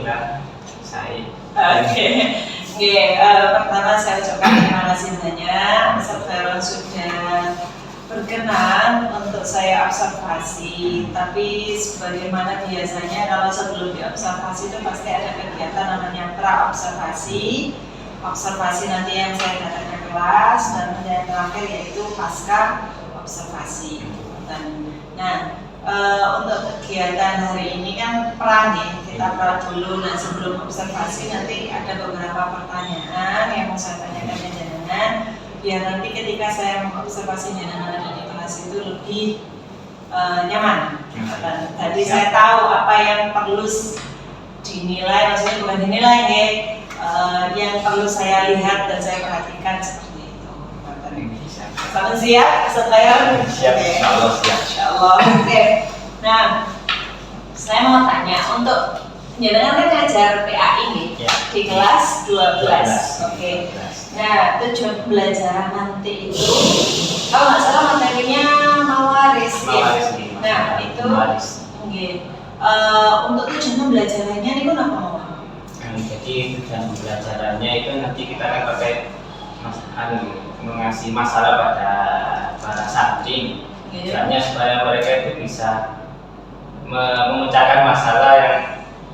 Alhamdulillah saya. Oke. Pertama saya ucapkan terima kasih banyak Saudara sudah berkenan untuk saya observasi. Tapi sebagaimana biasanya kalau sebelum diobservasi itu pasti ada kegiatan namanya pra-observasi. Observasi nanti yang saya datang ke kelas, dan yang terakhir yaitu pasca observasi. Nah, untuk kegiatan hari ini kan pra nih, kita pra dulu. Nah, sebelum observasi nanti ada beberapa pertanyaan yang mau saya tanyakan ke jenengan, biar nanti ketika saya mengobservasi jenengan ada di kelas itu lebih nyaman. Dan tadi saya tahu apa yang perlu dinilai, maksudnya bukan dinilai nih, yang perlu saya lihat dan saya perhatikan seperti itu. Selamat siap, saya Siap, insyaallah siap. Insyaallah. Oke. Nah, saya mau tanya untuk jenengan kan ngajar PAI nih di kelas 12. Oke. Nah, tujuan pembelajaran nanti itu kalau nggak salah materinya mawaris ya. Nah, itu untuk tujuan pembelajarannya ini apa mau? Jadi tujuan pembelajarannya itu nanti kita akan pakai mengasih masalah pada para santri. Tujuannya supaya mereka itu bisa memecahkan masalah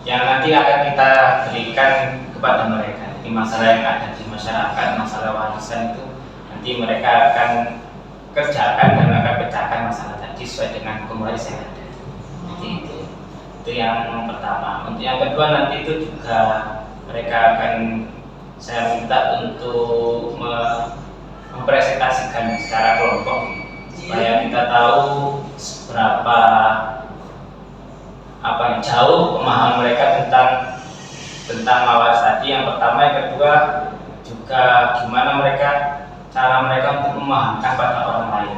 yang nanti akan kita berikan kepada mereka. Jadi masalah yang ada di masyarakat, masalah warisan itu nanti mereka akan kerjakan dan akan pecahkan masalah tadi sesuai dengan kemaris yang ada. Jadi itu yang pertama. Untuk yang kedua nanti itu juga mereka akan saya minta untuk mempresentasikan secara kelompok supaya kita tahu seberapa jauh pemahaman mereka tentang mawaris tadi. Yang pertama, yang kedua juga gimana cara mereka untuk memahamkan pada orang lain.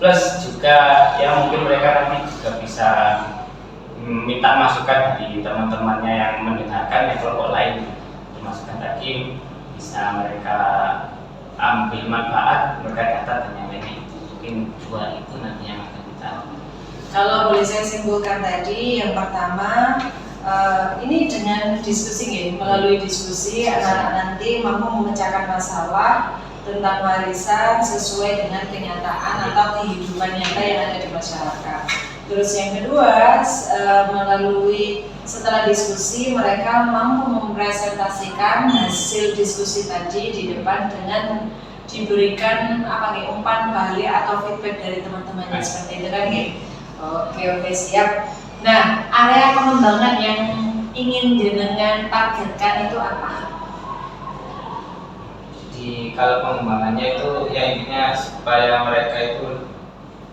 Plus juga ya mungkin mereka nanti juga bisa minta masukan dari teman-temannya yang mendengarkan yang kelompok lain. Masukan tadi bisa mereka ambil manfaat, mereka catat dan yang lainnya. Mungkin dua itu nanti yang akan kita. Kalau boleh saya simpulkan tadi, yang pertama ini dengan diskusi ya, melalui diskusi anak-anak nanti mampu memecahkan masalah tentang warisan sesuai dengan kenyataan atau kehidupan nyata yang ada di masyarakat. Terus yang kedua, melalui setelah diskusi mereka mampu mempresentasikan hasil diskusi tadi di depan dengan diberikan umpan balik atau feedback dari teman-temannya seperti itu kan gitu. Oke siap. Nah, area pengembangan yang ingin jenengan targetkan itu apa? Jadi kalau pengembangannya itu ya intinya supaya mereka itu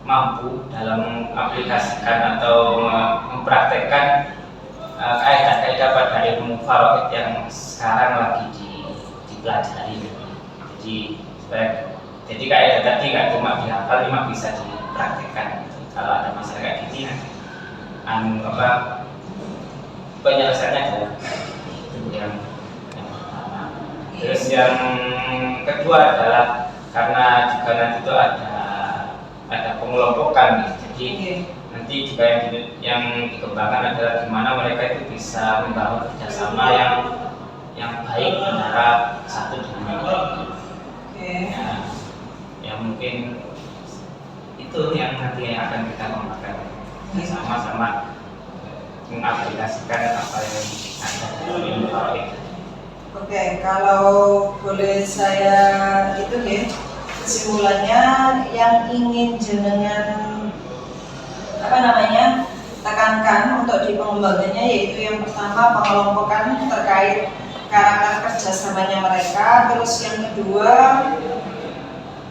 mampu dalam mengaplikasikan atau mempraktekkan kaidah-kaidah pada ilmu faraid yang sekarang lagi dipelajari. Jadi kaidah tadi nggak cuma dihafal, cuma bisa dipraktekkan. Kalau ada masalah kayak gini, penyelesaiannya adalah yang pertama. Terus yang kedua adalah karena juga nanti itu ada pengelompokan, jadi nanti juga yang dikembangkan adalah gimana mereka itu bisa membangun kerjasama yang baik antara satu dengan yang lain. Ya mungkin itu yang nanti akan kita kembangkan sama-sama mengaplikasikan apa yang ada di ilmu faraid. Oke, kalau boleh saya itu ya, kesimpulannya yang ingin jenengan tekankan untuk di pengembangannya yaitu yang pertama pengelompokan terkait karakter kerjasamanya mereka, terus yang kedua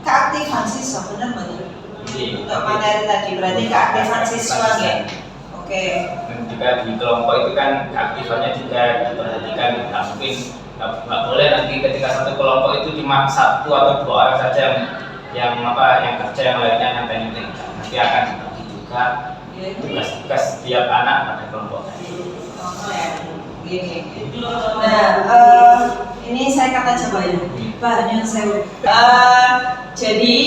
keaktifan siswa, benar? Untuk materi tadi berarti keaktifan siswa ya. Oke. Dan juga di kelompok itu kan keaktifannya juga diperhatikan. Mungkin nggak boleh nanti ketika satu kelompok itu cuma satu atau dua orang saja yang kerja, yang lainnya nyantai-nyantai. Nanti akan dibagi juga tugas-tugas setiap anak pada kelompok tadi. Nah, ini saya kata coba ya, bahannya saya. Jadi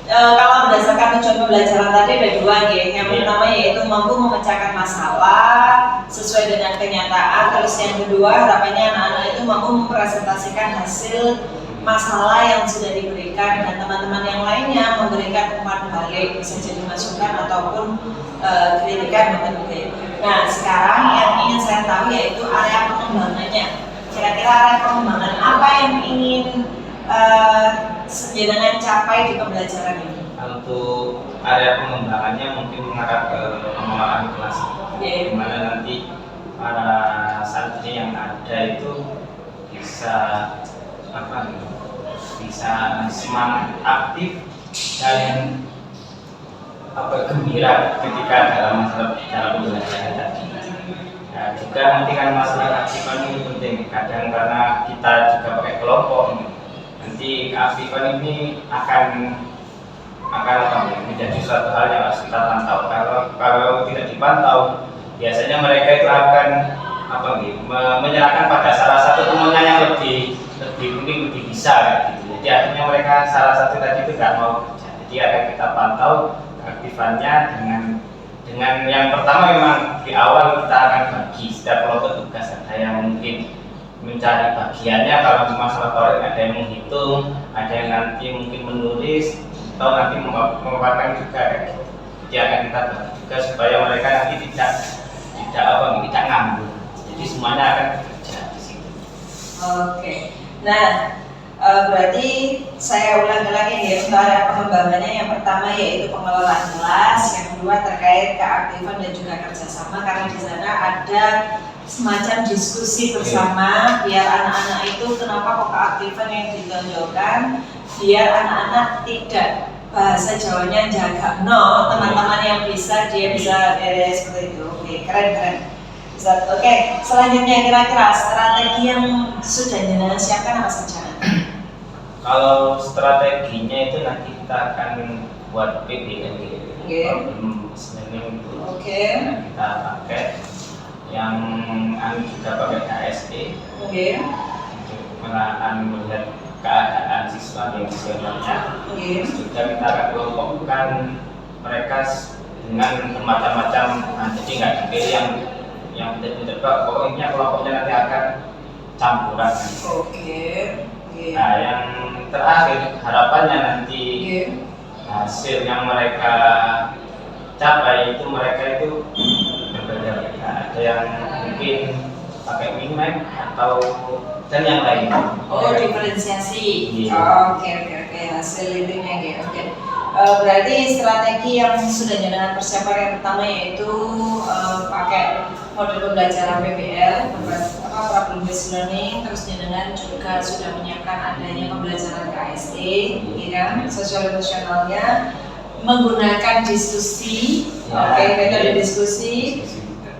kalau berdasarkan tujuan pembelajaran tadi ada dua ya. Yang pertama yaitu mampu memecahkan masalah sesuai dengan kenyataan. Terus yang kedua harapannya anak-anak itu mampu mempresentasikan hasil masalah yang sudah diberikan dan teman-teman yang lainnya memberikan umpan balik, bisa jadi masukan ataupun kritikan begitu. Nah sekarang yang ingin saya tahu yaitu area pengembangannya. Kira-kira area pengembangan apa yang ingin jenengan capai di pembelajaran ini? Untuk area pengembangannya mungkin mengarah ke pengelolaan kelas, di mana nanti para santri yang ada itu bisa semangat aktif dan gembira ketika dalam pembelajaran tadi. Nah, juga nanti kan masalah keaktifan ini penting, kadang karena kita juga pakai kelompok, nanti keaktifan ini akan menjadi suatu hal yang harus kita pantau. Kalau tidak dipantau, biasanya mereka itu akan menyerahkan pada salah satu temannya yang mungkin lebih bisa gitu. Jadi akhirnya mereka salah satu tadi itu nggak mau kerja. Jadi akan kita pantau keaktifannya dengan yang pertama memang di awal kita akan bagi setiap kelompok tugas. Ada yang mungkin mencari bagiannya, kalau masalah korek ada yang menghitung, ada yang nanti mungkin menulis atau nanti memaparkan juga gitu. Jadi akan kita bagi juga supaya mereka nanti tidak nganggur. Jadi semuanya akan bekerja di situ. Oke. Nah, berarti saya ulangi lagi ya untuk area pengembangannya. Yang pertama yaitu pengelolaan kelas, yang kedua terkait keaktifan dan juga kerjasama, karena di sana ada semacam diskusi bersama biar anak-anak itu kenapa kok keaktifan yang ditonjolkan, biar anak-anak tidak bahasa Jawanya jaga no, teman-teman yang bisa dia bisa seperti itu. Oke, keren. Oke, selanjutnya kira-kira strategi yang sudah jenengan siapkan apa saja? Kalau strateginya itu nanti kita akan buat PBL, problem listening itu. Kita pakai yang juga pakai KSE. Akan melihat keadaan siswa yang sebenarnya. Juga kita akan kelompokkan mereka dengan bermacam-macam. Jadi nggak dipilih yang tidak pokoknya kelompoknya nanti akan campuran. Nah, yang terakhir harapannya nanti hasil yang mereka capai itu mereka itu berbeda. Ada yang mungkin pakai minimap atau dan yang lain. Diferensiasi. Oke. Hasil intinya oke. Berarti strategi yang sudah jenengan persiapkan yang pertama yaitu pakai model pembelajaran PBL, problem based learning. Terus jenengan juga sudah menyiapkan adanya pembelajaran KSE, sosial emosionalnya, menggunakan diskusi, metode diskusi.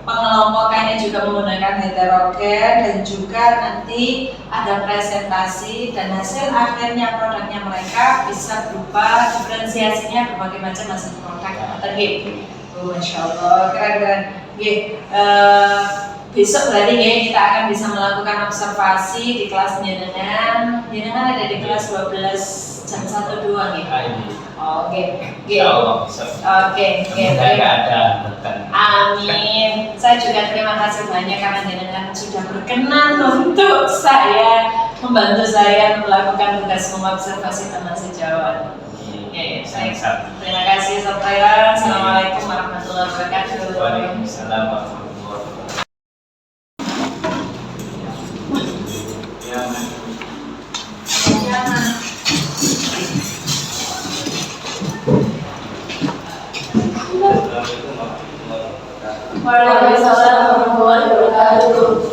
Pengelompokannya juga menggunakan heterogen dan juga nanti ada presentasi dan hasil akhirnya produknya mereka bisa berupa diferensiasinya berbagai macam hasil produk tadi. Masya Allah, keren. Besok berarti kita akan bisa melakukan observasi di kelas jenengan. Jenengan ada di kelas 12 jam 1-2 Oke. Amin. Saya juga terima kasih banyak karena jenengan sudah berkenan untuk saya membantu saya melakukan tugas mengobservasi teman sejawat. Terima kasih. Assalamualaikum warahmatullahi wabarakatuh. Waalaikumsalam warahmatullahi wabarakatuh. Waalaikumsalam warahmatullahi wabarakatuh.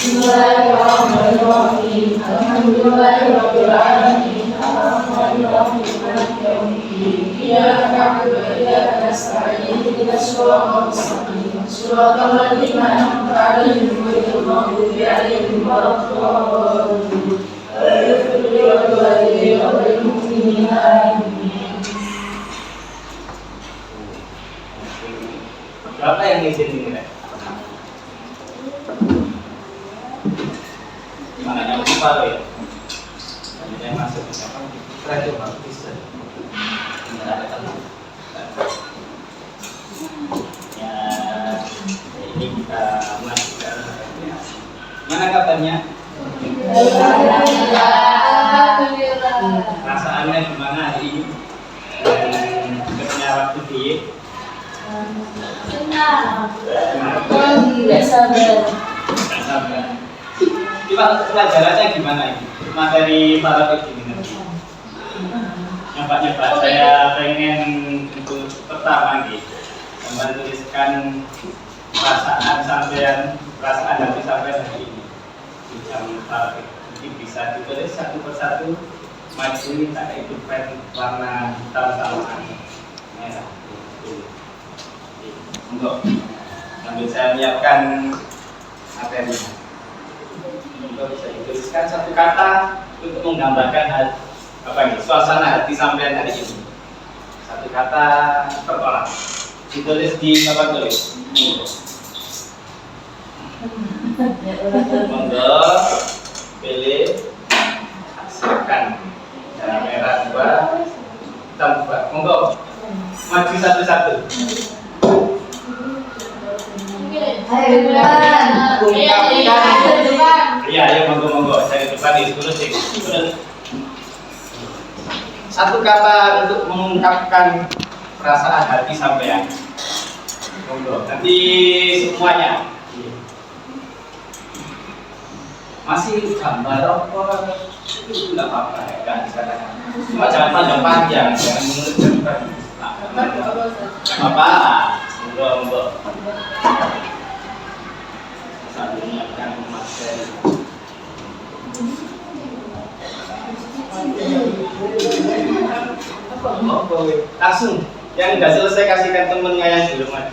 Bismillahirrahmanirrahim. Alhamdulillahirabbil alamin. Arrahmanirrahim. Maliki yaumiddin. Iyyaka na'budu wa iyyaka nasta'in. Ihdinas siratal mustaqim. Shiratal ladzina an'amta 'alaihim ghairil maghdubi 'alaihim waladdallin. Berapa yang izin ini? Mana yang lupa ya? Yang masuk siapa? terakhir Pak Kristen. Ya, ini kita masukkan. Mana kabarnya? Perasaannya gimana hari ini? Dan punya waktu di Tidak sabar. Coba pelajarannya gimana ini? Materi para begini nanti. Nyoba-nyoba saya pengen untuk pertama gitu, menuliskan perasaan hati sampai hari ini di jam para mungkin bisa ditulis satu persatu. Maju ini tak itu pen warna hitam sama merah. Untuk sambil saya menyiapkan materinya. Untuk bisa dituliskan satu kata untuk menggambarkan suasana hati sampai hari ini. Satu kata per orang. Ditulis di papan tulis. Monggo, pilih, hasilkan. Warna merah 2, hitam 2. Monggo, maju satu-satu. Iya, ayo monggo. Saya depan di 10 sih. Satu kata untuk mengungkapkan perasaan hati sampean. Monggo. Nanti semuanya. Masih gambar apa? Itu nggak apa-apa ya, kan? Cuma jangan panjang-panjang, jangan menurut apa? Monggo. Sambil menyiapkan materi. Langsung yang nggak selesai kasihkan temennya yang belum ada.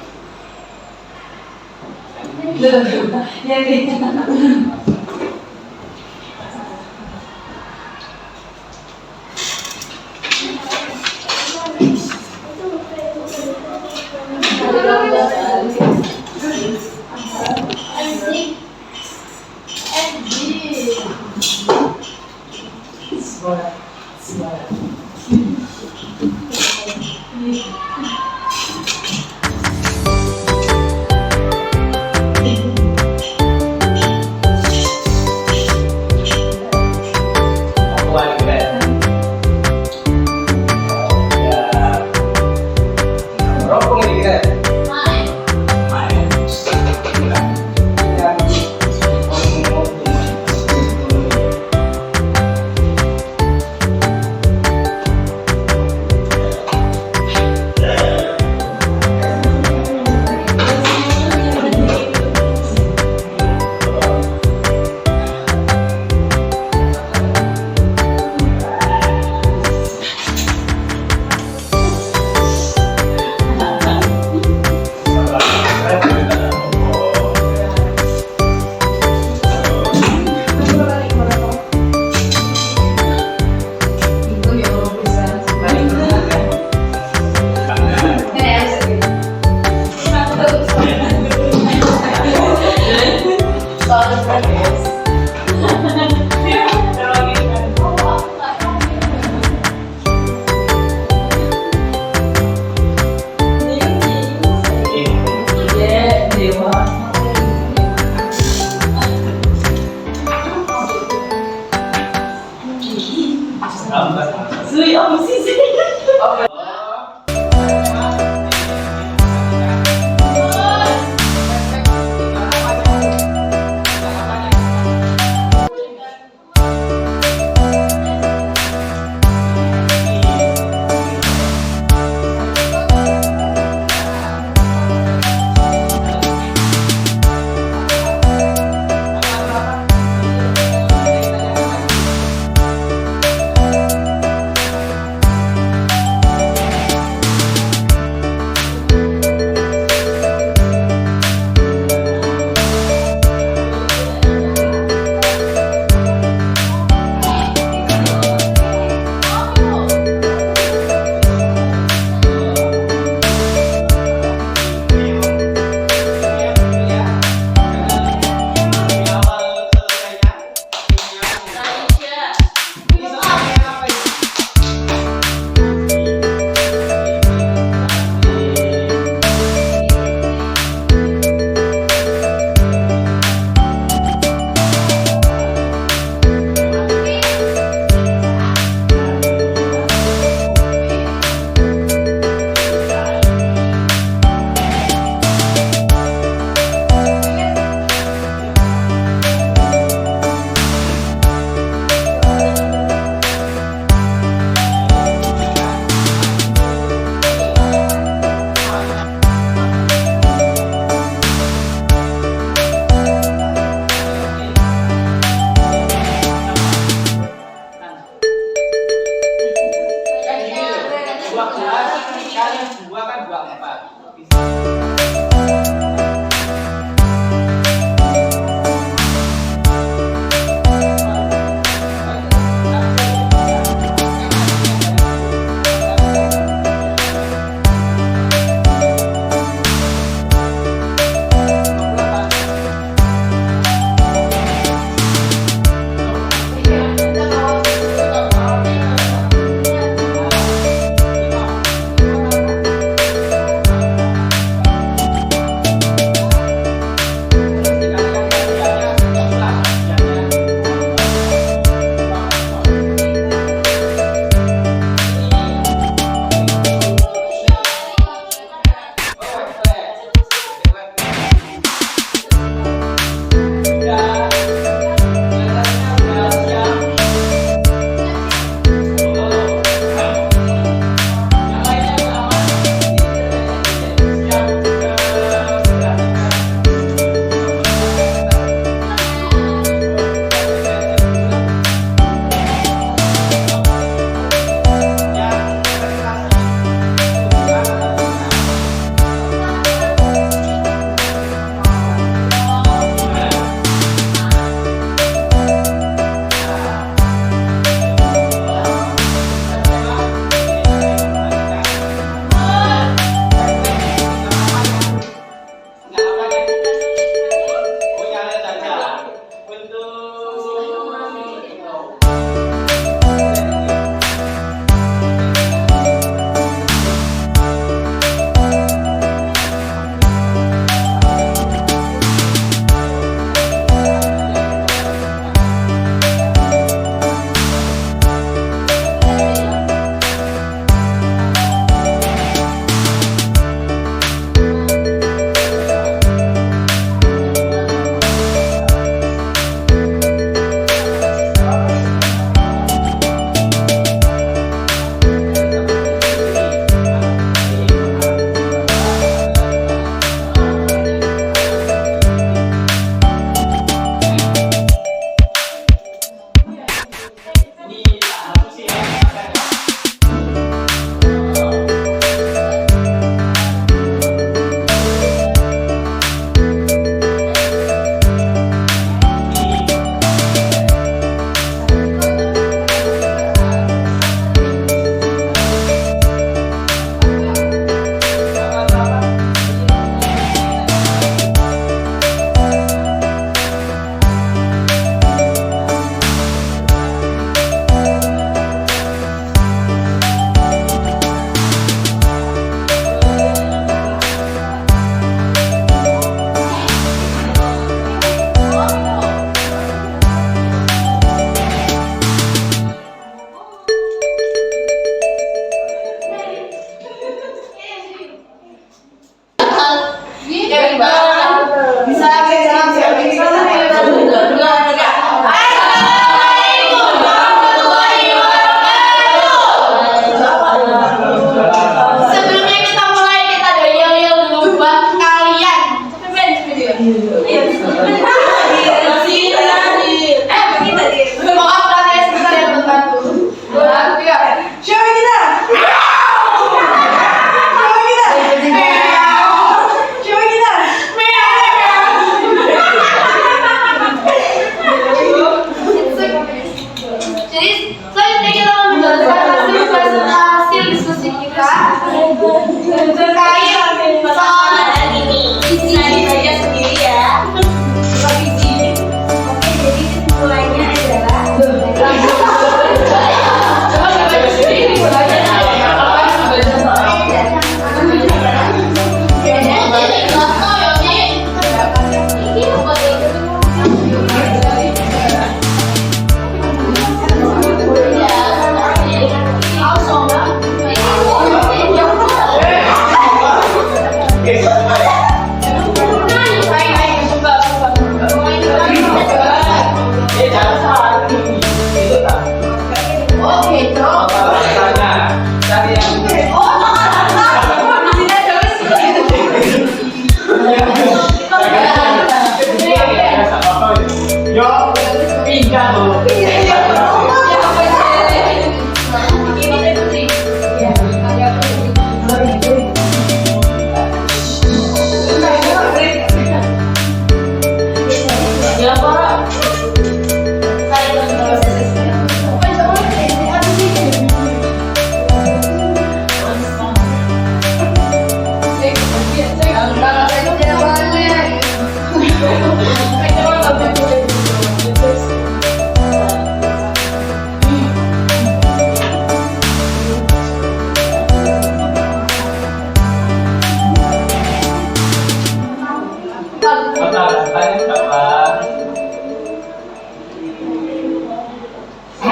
Tanya berapa?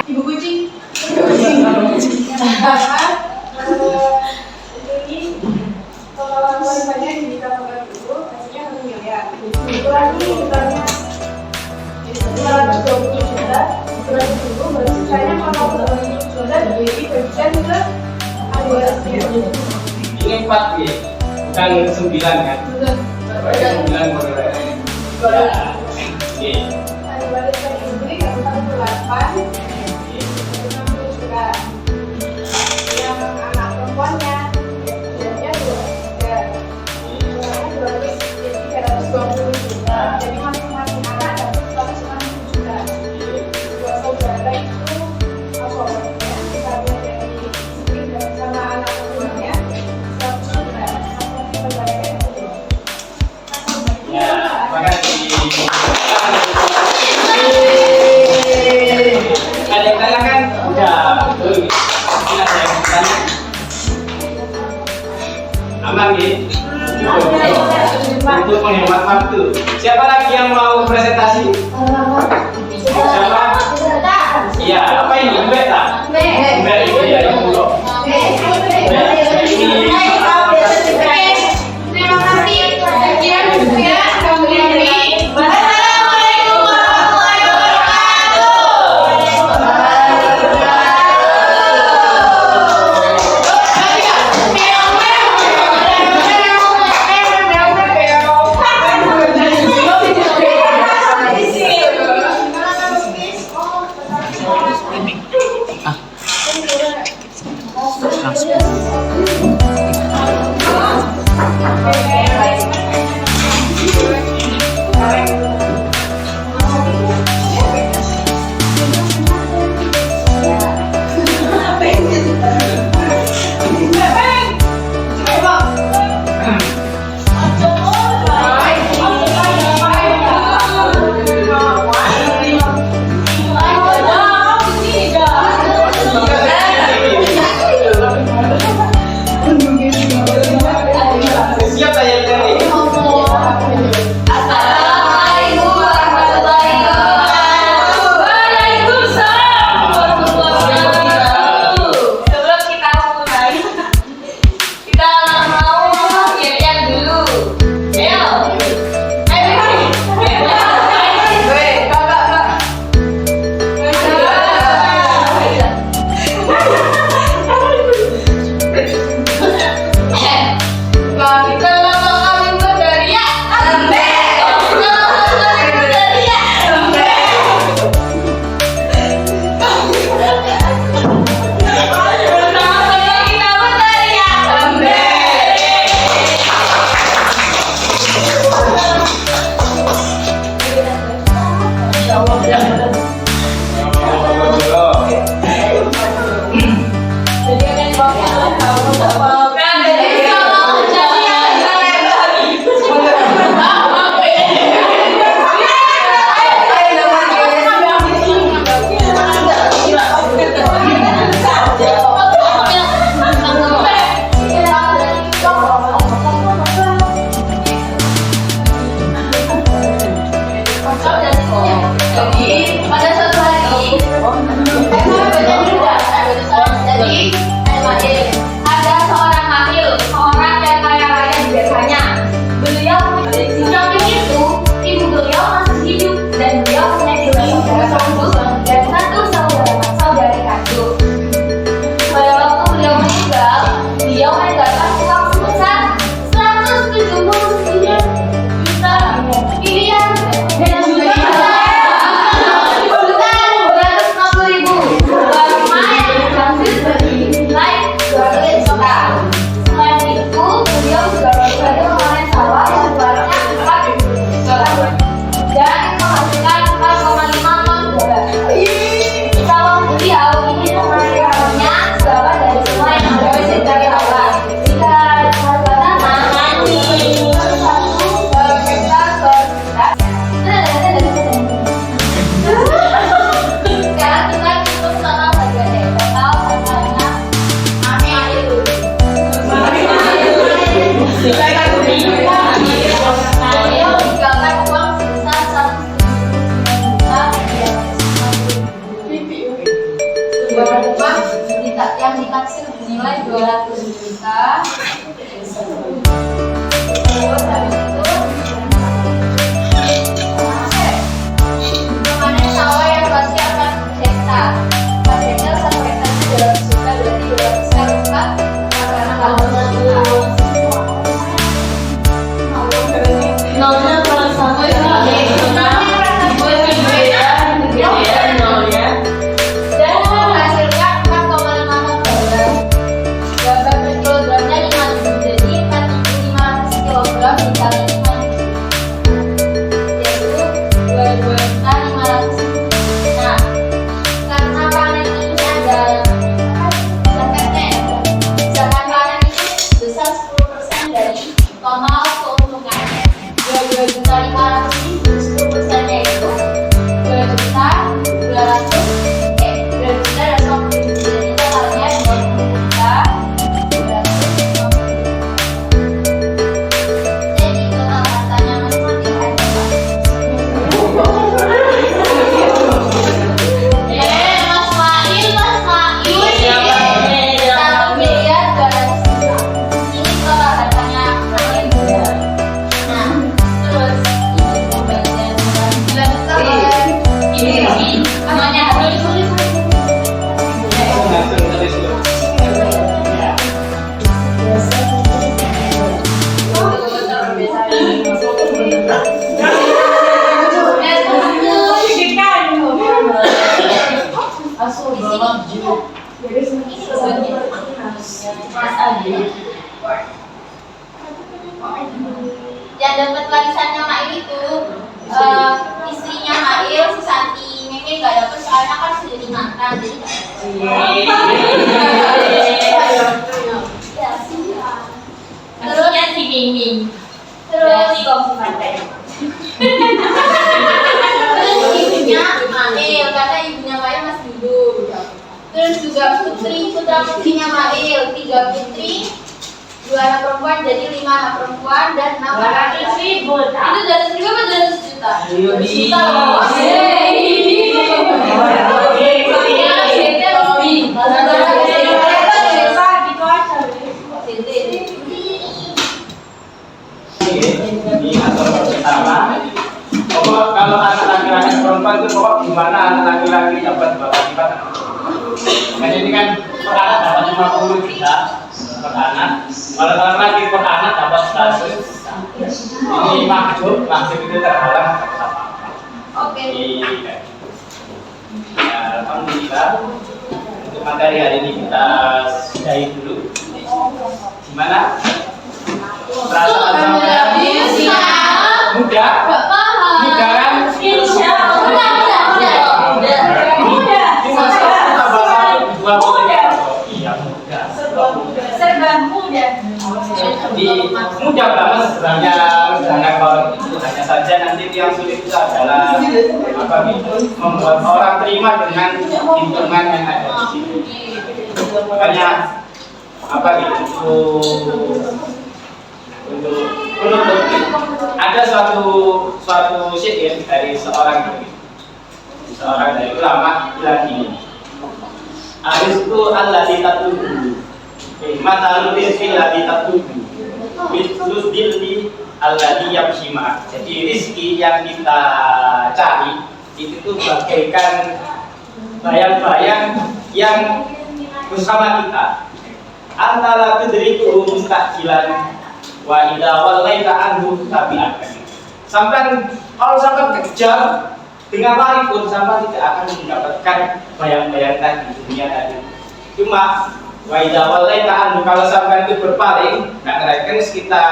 Ibu kucing. Ini kalau wanitanya diminta pegang dulu, hasilnya 1 miliar. Dikurangi hutangnya 220 juta, dikurangi dulu, baru sisanya kalau sudah diberi bagian ke anggotanya. Ini 4 ya, bukan 9 kan? 9 boleh. Oke. Anggotanya diberi ke 48, 60 juta. Yang anak perempuannya biayanya 320 juta. Jadi masing-masing anak dapat 160 juta. Buat saudara itu asuransinya kita dari istri dan sama anak perempuannya 100 juta. Asuransi pembayaran itu. Ya, makasih. Ada yang tanya kan? Ya, betul. Mungkin ada yang tanya. Aman ya? Untuk menghemat waktu. Siapa lagi yang mau presentasi? Siapa? Iya, apa ini? Mbak tak? Mbak itu ya yang dulu. Terima kasih. Sekian juga kami dari Siap saya dari. Assalamualaikum Terusnya si Miming. Terus si Komsi Pantai. Terus ibunya Mail, karena ibunya Mail masih hidup. Terus juga putra putrinya Mail, 3 putri, 2 anak perempuan, jadi 5 anak perempuan dan 6 anak laki-laki. Itu 200.000 apa 200 juta? 200 juta loh. Ini atau pertama, pokok kalau anak laki-laki perempuan itu pokok gimana anak laki-laki dapat berapa lipat? Makanya ini kan per anak dapat 50 juta per anak. Kalau anak laki per anak dapat 100. Ini maksud itu terhalang sama. Oke. Iya. Ya, alhamdulillah untuk materi hari ini kita sudahi dulu. Gimana? Perasaan sampean mudah? Mudah kan? Jadi mudah banget sebenarnya dengan kalau itu hanya saja nanti yang sulit itu adalah apa gitu membuat orang terima dengan hitungan yang ada di sini. Makanya apa gitu untuk ada suatu syair dari seorang dari ulama bilang gini, Arisku Allah ditatubu, mata lubis fila ditatubu, bislus dildi Allah diyabshima. Jadi rizki yang kita cari itu tuh bagaikan bayang-bayang yang bersama kita. Antara tudriku mustaqilan wa idza wallaita anhu tabi'atan. Kalau sampai kejar dengan lari pun sampai tidak akan mendapatkan bayang-bayang tadi dunia tadi. Cuma wa idza wallaita anhu, kalau sampai itu berpaling, nah mereka kita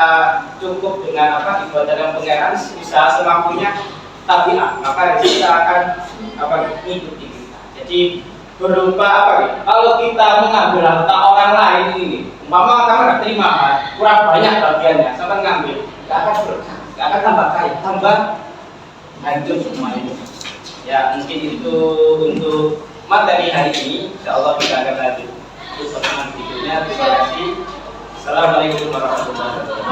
cukup dengan apa ibadah dan pengeran usaha semampunya tabi'ah, maka kita akan mengikuti kita. Jadi berupa apa gitu? Kalau kita mengambil harta orang lain ini, umpama kamu nggak terima, kurang banyak bagiannya, sampai ngambil, nggak akan berkah, nggak akan tambah kaya, tambah hancur semua ini. Ya mungkin itu untuk materi hari ini. Insya Allah kita akan lanjut untuk pertemuan berikutnya. Terima kasih. Assalamualaikum warahmatullahi wabarakatuh.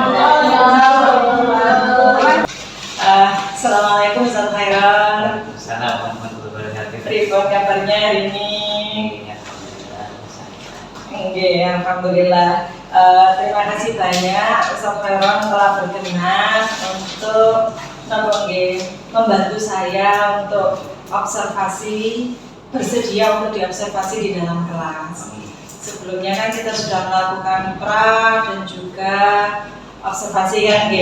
Assalamualaikum Ustaz Khairan. Assalamualaikum warahmatullahi wabarakatuh. Bagaimana kabarnya hari ini? Oke, alhamdulillah. Terima kasih banyak Ustaz Khairan telah berkenan untuk membantu saya untuk observasi, bersedia untuk diobservasi di dalam kelas. Sebelumnya kan kita sudah melakukan pra dan juga observasi kan,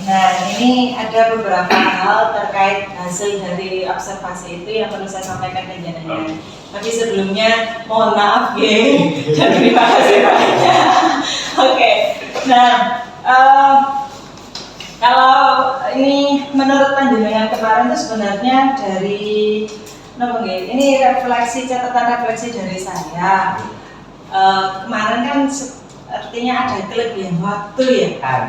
Nah, ini ada beberapa hal terkait hasil dari observasi itu yang perlu saya sampaikan ke jenengan. Tapi sebelumnya mohon maaf, dan terima kasih banyak. Oke. Nah, kalau ini menurut panjenengan kemarin itu sebenarnya dari ini catatan refleksi dari saya. Kemarin kan artinya ada kelebihan waktu ya.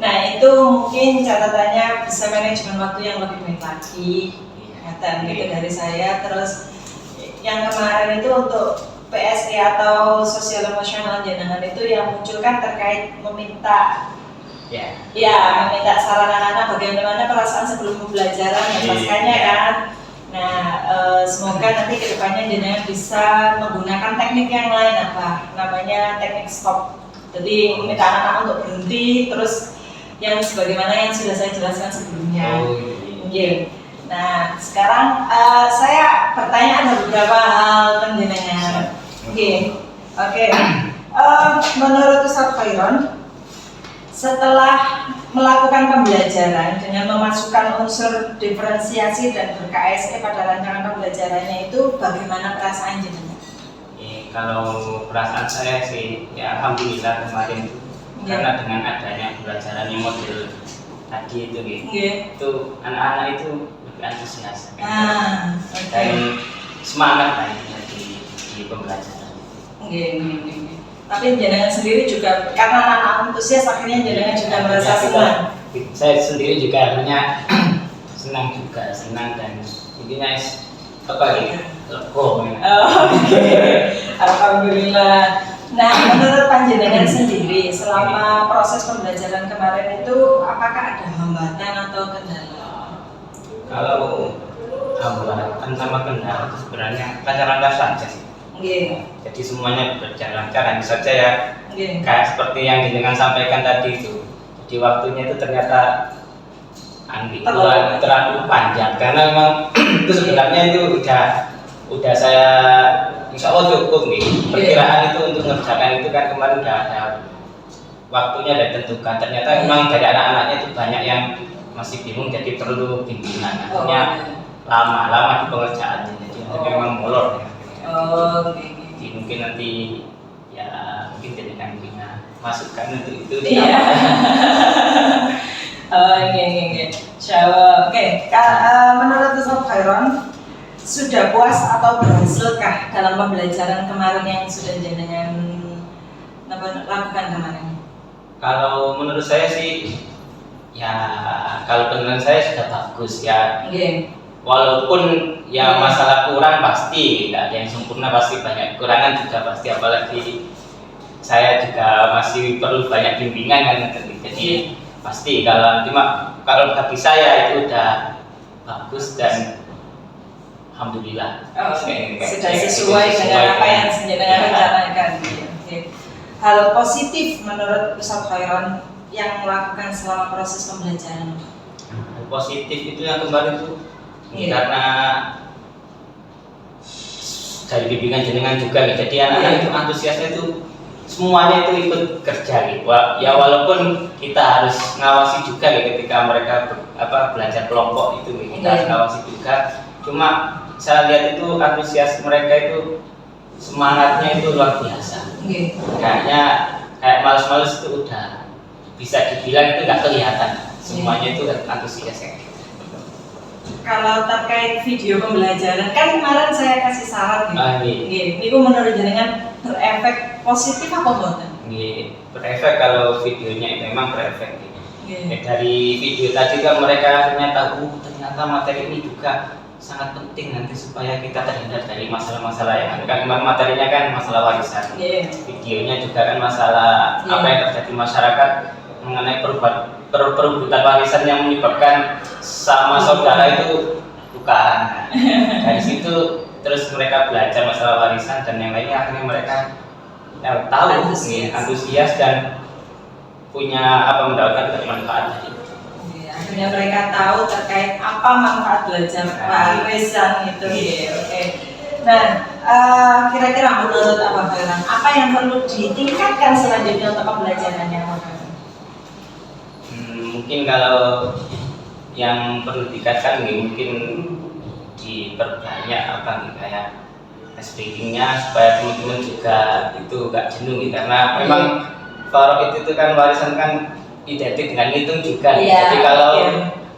Nah itu mungkin catatannya bisa manajemen waktu yang lebih baik lagi. Dan gitu dari saya. Terus yang kemarin itu untuk PSE atau sosial emosional jenengan itu yang munculkan terkait meminta meminta saran anak-anak bagaimana perasaan sebelum pembelajaran dan paskanya kan. Nah, semoga nanti kedepannya jenengan bisa menggunakan teknik yang lain, namanya teknik stop. Jadi meminta anak-anak untuk berhenti, terus yang sebagaimana yang sudah saya jelaskan sebelumnya. Nah, sekarang saya bertanya ada beberapa hal panjenengan. Menurut Ustaz Khairan, setelah melakukan pembelajaran dengan memasukkan unsur diferensiasi dan ber-KSE pada rancangan pembelajarannya itu, bagaimana perasaan jenengan? Kalau perasaan saya sih, ya alhamdulillah kemarin karena dengan adanya pembelajaran yang model tadi itu gitu. Nggih. Itu anak-anak itu lebih antusias Oke. dan semangat lah intinya di pembelajaran. Nggih. Tapi jenengan sendiri juga karena anak-anak antusias akhirnya jenengan juga merasa senang. Saya sendiri juga akhirnya senang dan intinya apa gitu lego. Oke. Alhamdulillah. Nah, menurut panjenengan sendiri selama proses pembelajaran kemarin itu apakah ada hambatan atau kendala? Kalau hambatan sama kendala sebenarnya lancar-lancar saja sih. Nggih. Jadi semuanya berjalan lancar, hanya saja ya Nggih. kayak seperti yang jenengan sampaikan tadi itu. Jadi waktunya itu ternyata terlalu panjang karena memang itu sebenarnya itu udah saya insya Allah cukup nih. Perkiraan itu untuk mengerjakan itu kan kemarin udah ada waktunya dan tentukan. Ternyata memang dari anak-anaknya itu banyak yang masih bingung jadi perlu bimbingan. Akhirnya lama di pengerjaannya jadi memang molor ya. Jadi mungkin nanti ya mungkin jadikan punya masukan untuk itu. Iya. Iya. Insyaallah. Oke. Menurut Ustaz Khairon sudah puas atau berhasilkah dalam pembelajaran kemarin yang sudah jenengan lakukan kemarin? Kalau menurut saya sih ya kalau penilaian saya sudah bagus ya. Nggih. Walaupun ya masalah kurang pasti tidak ada yang sempurna, pasti banyak kekurangan juga pasti, apalagi saya juga masih perlu banyak bimbingan kan, jadi pasti kalau bagi saya itu udah bagus dan alhamdulillah. Sudah sesuai dengan apa yang jenengan rencanakan. Hal positif menurut Ustaz Khairon yang melakukan selama proses pembelajaran. Positif itu yang kemarin itu karena dari bimbingan jenengan juga nih, jadi anak-anak itu antusiasnya itu semuanya itu ikut kerja gitu. Ya walaupun kita harus ngawasi juga ketika mereka belajar kelompok itu kita harus ngawasi juga. Cuma saya lihat itu antusias mereka itu semangatnya itu luar biasa. Kayaknya kayak males-males itu udah bisa dibilang itu nggak kelihatan. Semuanya itu antusias ya. Kalau terkait video pembelajaran, kan kemarin saya kasih saran nih. Ini menurut jenengan berefek positif apa enggak? Berefek kalau videonya memang berefek. Dari video tadi kan mereka akhirnya tahu ternyata materi ini juga sangat penting nanti supaya kita terhindar dari masalah-masalah yang ada. Kan materinya kan masalah warisan. Videonya juga kan masalah apa yang terjadi di masyarakat mengenai perebutan warisan yang menyebabkan sama saudara itu tukaran. Dari situ terus mereka belajar masalah warisan dan yang lainnya, akhirnya mereka tahu antusias dan punya mendapatkan manfaat dari itu. Akhirnya mereka tahu terkait apa manfaat belajar warisan itu. Oke. Nah, kira-kira menurut Abang Khairon, apa yang perlu ditingkatkan selanjutnya untuk pembelajarannya? Mungkin kalau yang perlu ditingkatkan mungkin diperbanyak kayak speakingnya supaya teman-teman juga itu gak jenuh karena memang Farok itu kan warisan kan identik dengan hitung juga. Jadi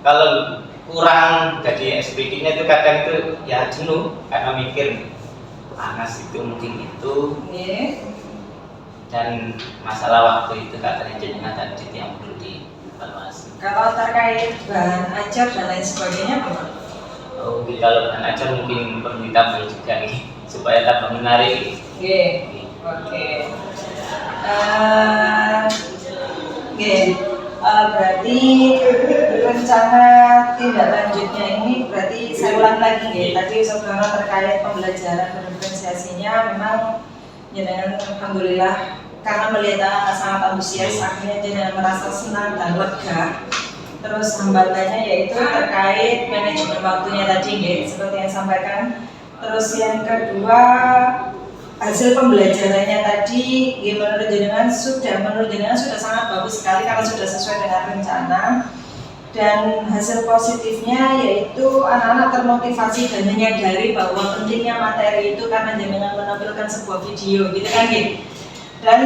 kalau kurang jadi speakingnya itu kadang itu ya jenuh karena mikir panas itu mungkin itu. Dan masalah waktu itu katanya jenengan tadi yang perlu dievaluasi. Kalau terkait bahan ajar dan lain sebagainya apa? Kalau bahan ajar mungkin perlu ditambah juga nih supaya tambah menarik. Oke. Berarti rencana tindak lanjutnya ini berarti saya ulang lagi tadi sebenarnya terkait pembelajaran berdiferensiasinya memang jenengan alhamdulillah karena melihat anak sangat antusias akhirnya jenengan merasa senang dan lega. Terus hambatannya yaitu terkait manajemen waktunya tadi seperti yang sampaikan. Terus yang kedua hasil pembelajarannya tadi menurut jenengan sudah sangat bagus sekali karena sudah sesuai dengan rencana. Dan hasil positifnya yaitu anak-anak termotivasi dan menyadari bahwa pentingnya materi itu karena jenengan menampilkan sebuah video gitu kan. Dan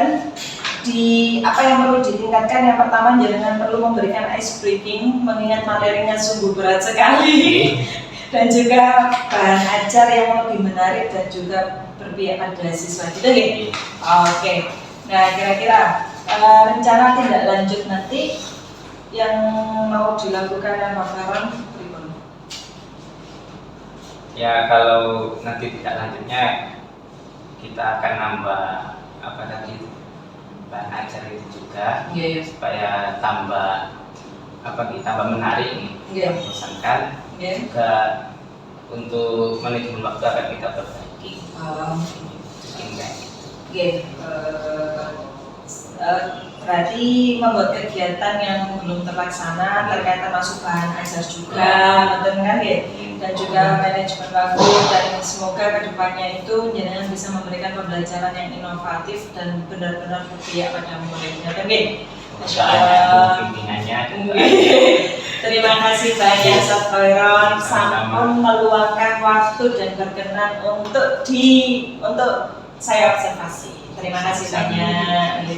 apa yang perlu ditingkatkan, yang pertama jangan perlu memberikan ice breaking mengingat materinya sungguh berat sekali dan juga bahan ajar yang lebih menarik dan juga berpihak pada siswa gitu ya. Oke. Nah, kira-kira rencana tindak lanjut nanti yang mau dilakukan oleh Pak Faron berikut. Ya, kalau nanti tidak lanjutnya kita akan nambah apa tadi bahan ajar itu juga supaya tambah menarik nih membosankan. Juga untuk manajemen waktu akan kita perbaiki. Berarti membuat kegiatan yang belum terlaksana terkait termasuk bahan ajar juga, betul kan ya? Dan juga manajemen waktu, dan semoga kedepannya itu jenengan bisa memberikan pembelajaran yang inovatif dan benar-benar berpihak pada muridnya, kan ya? Masya Allah. Pimpinannya. Terima kasih banyak Ustaz Khairon sampun meluangkan waktu dan berkenan untuk saya observasi. Terima kasih banyak.